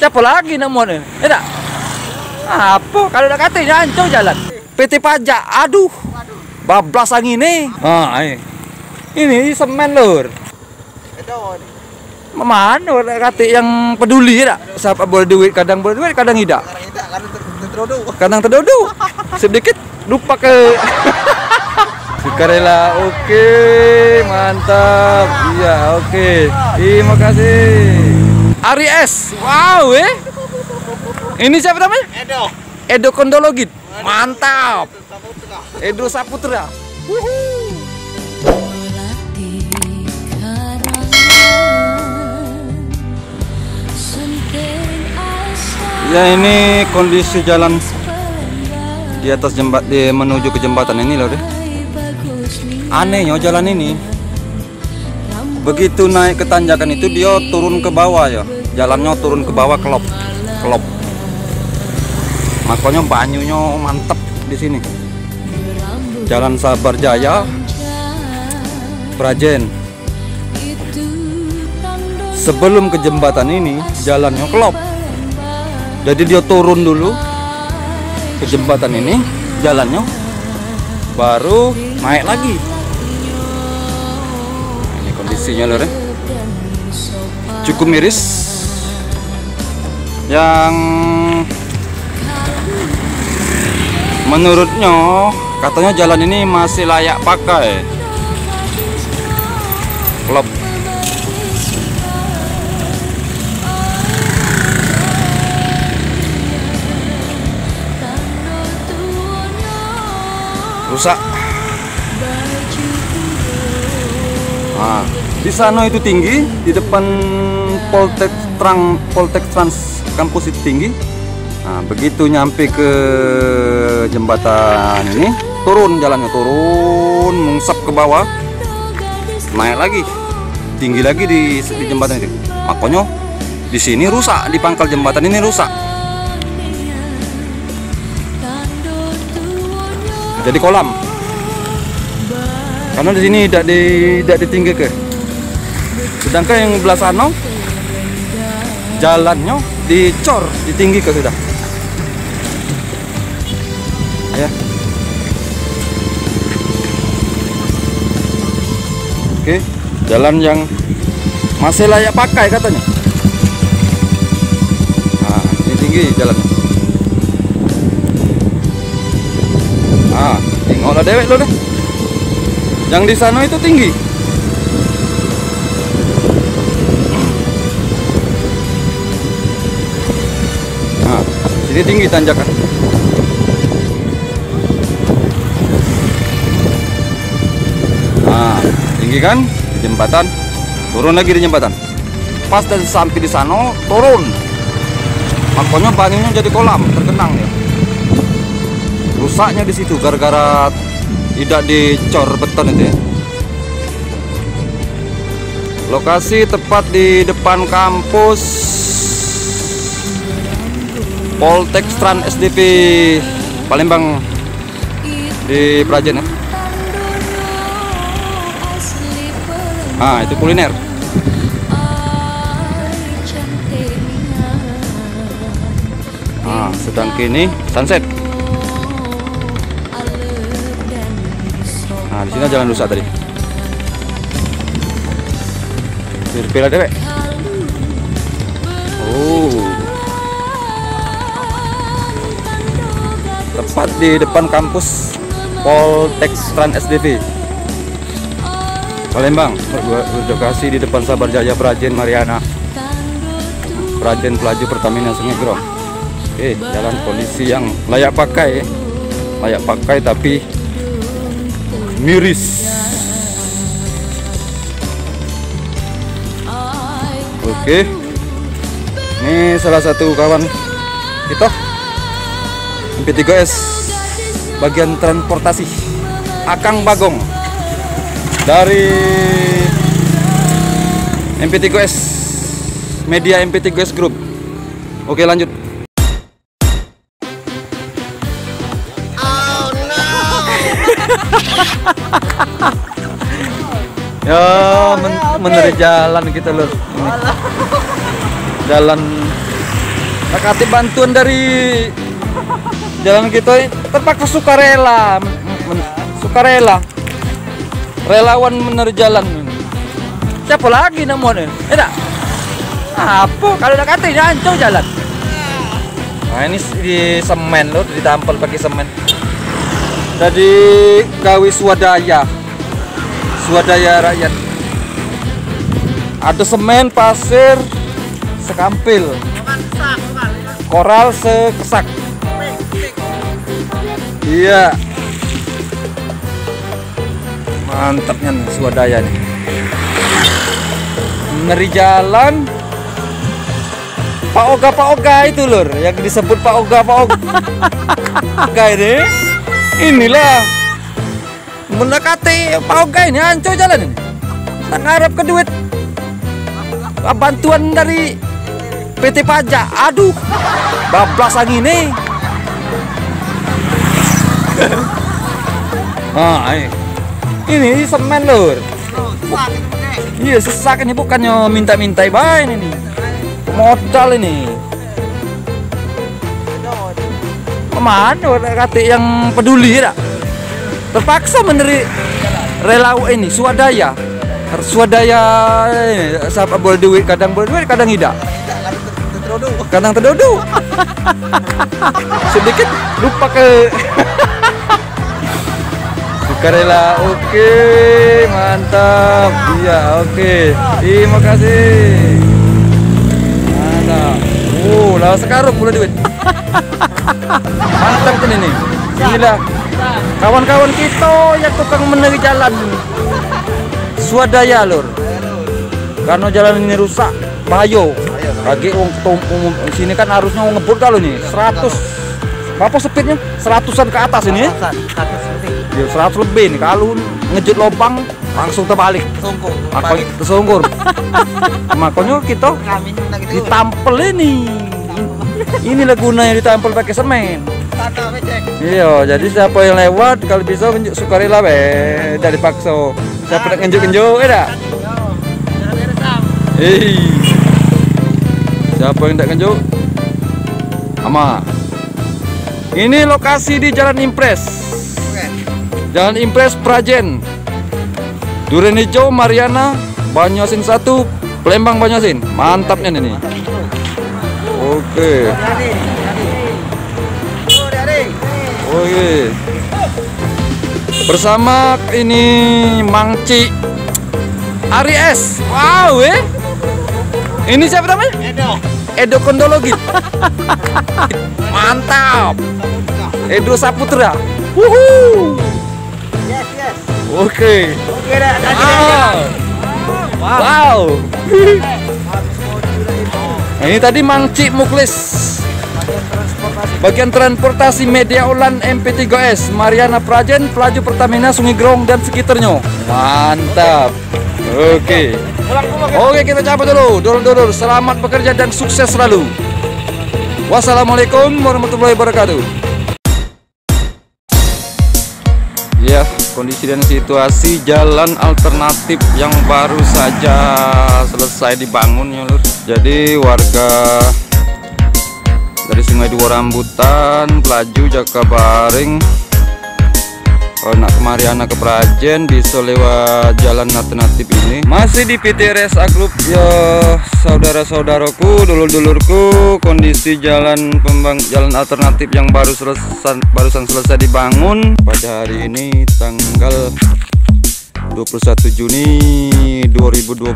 Siapa lagi namanya? Tidak. Apa? Kalau udah katanya hancur jalan. PT Pajak, aduh. Bablas angin nih. Ini semen lur. Mana udah kata yang peduli ya? Siapa boleh duit, kadang tidak. Kadang terdodo. Sedikit lupa ke. Sukarela, oke, mantap. Iya, oke. Terima kasih. Aries, wow, Ini siapa namanya? Edo Kondologit, mantap. Edo Saputra. Ya, ini kondisi jalan di atas menuju ke jembatan ini loh deh. Anehnya jalan ini begitu naik ke tanjakan itu dia turun ke bawah ya, jalannya turun ke bawah, kelop. Makanya banyunya mantep di sini. Jalan Sabar Jaya, Prajen. Sebelum ke jembatan ini jalannya kelop. Jadi dia turun dulu ke jembatan ini, jalannya baru naik lagi. Kondisinya lor, cukup miris. Yang menurutnya katanya jalan ini masih layak pakai. Klop. Rusak. Nah, di sana itu tinggi, di depan Poltek Trans kampus itu tinggi. Nah, begitu nyampe ke jembatan ini, jalannya turun, mungsap ke bawah, naik lagi, tinggi lagi di jembatan itu. Makanya di sini rusak, di pangkal jembatan ini rusak. Jadi kolam. Karena di sini tidak ditinggi ke. Sedangkan yang belah sana jalannya dicor, ditinggi ke sudah. Ya. Oke, jalan yang masih layak pakai katanya. Nah, ini tinggi jalannya. Ah, tengoklah dewek lo deh. Yang di sana itu tinggi. Nah, sini tinggi tanjakan. Nah, tinggi kan di jembatan, turun lagi di jembatan. Pas dan sampai di sana turun. Makanya banyunya jadi kolam, tergenang ya. Rusaknya di situ gara-gara tidak dicor beton itu ya. Lokasi tepat di depan kampus Poltek Trans SDP Palembang di Prajen ya. Ah, itu kuliner. Ah, sedang kini sunset. Nah, di sini jalan rusak tadi. Pilih dewek. Oh. Tepat di depan kampus Poltek Trans SDP Palembang, berdokasi di depan Sabar Jaya Prajen Mariana. Prajen Pelaju Pertamina Sungai Gerong. Oke, jalan kondisi yang layak pakai. Layak pakai tapi miris. Oke, ini salah satu kawan kita MP3S bagian transportasi, Akang Bagong dari MP3S Media MP3S Group. Oke, lanjut. Ya, mencari jalan kita lur. Jalan kasih bantuan dari jalan kita terpaksa sukarela, sukarela, relawan mencari jalan. Siapa lagi namanya? Enak. Apa? Kalau udah katanya hancur jalan. Nah ini di semen loh, ditampal pakai semen. Jadi gawe swadaya rakyat. Ada semen, pasir, sekampil, koral sekesak. Iya. Mantapnya nih swadaya nih. Ngeri jalan. Pak Oga itu lur, yang disebut Pak Oga ini. Inilah mendekati Pak Oga ini hancur jalan ini. Tak ngarep ke duit bantuan dari PT Pajak. Aduh, bablas angin nih. Ini semen lur. Iya sesak ini, bukannya minta-minta baik ini. Modal ini. Kemana kata yang peduli ya? Terpaksa meneri relawan ini swadaya siapa boleh duit, kadang tidak, kadang terdodo. Sedikit lupa ke sukarela. Oke, mantap. Iya, oke, terima kasih. Mantap. Lah sekarang mulai duit. Mantap kan ini. Inilah kawan-kawan kita yang tukang meneri jalan swadaya lur. Karena jalan ini rusak, bahaya. Bagi umum sini kan harusnya ngebut kalau nih 100. Berapa speednya? 100-an ke atas ini. 100 lebih nih. Kalau ngejut lubang langsung terbalik. Tersungkur. Makanya kita ditampel ini. Inilah gunanya ditampel pakai semen. Iya, jadi siapa yang lewat kalau bisa sukarela dari paksa. Siapa nak ngenjuk-ngenjuk dah. Siapa yang tak ngenjuk? Ama. Ini lokasi di Jalan Impres. Jalan Impres Prajen. Duren Hijau, Mariana, Banyosin 1, Palembang Banyosin. Mantapnya ini. Oke. Oke. Bersama ini Mangci Aries. Wow, ini siapa namanya? Edo Kondologi. Mantap. Edo Saputra. Yes. Oke. Wow. Nah, ini tadi Mangci Muklis. Bagian transportasi media ulan MP3S Mariana Prajen, pelaju Pertamina Sungai Grong dan sekitarnya. Mantap. Oke, kita cabut dulu. Dulur-dulur, selamat bekerja dan sukses selalu. Wassalamualaikum warahmatullahi wabarakatuh. Ya, kondisi dan situasi jalan alternatif yang baru saja selesai dibangun ya lur. Jadi warga dari Sungai Dua Rambutan, Pelaju, Jakabaring, nak ke Mariana ke Prajen bisa lewat jalan alternatif ini. Masih di PT RSA Group ya saudara-saudaraku, dulur-dulurku. Kondisi jalan alternatif yang barusan selesai dibangun pada hari ini tanggal 21 Juni 2020.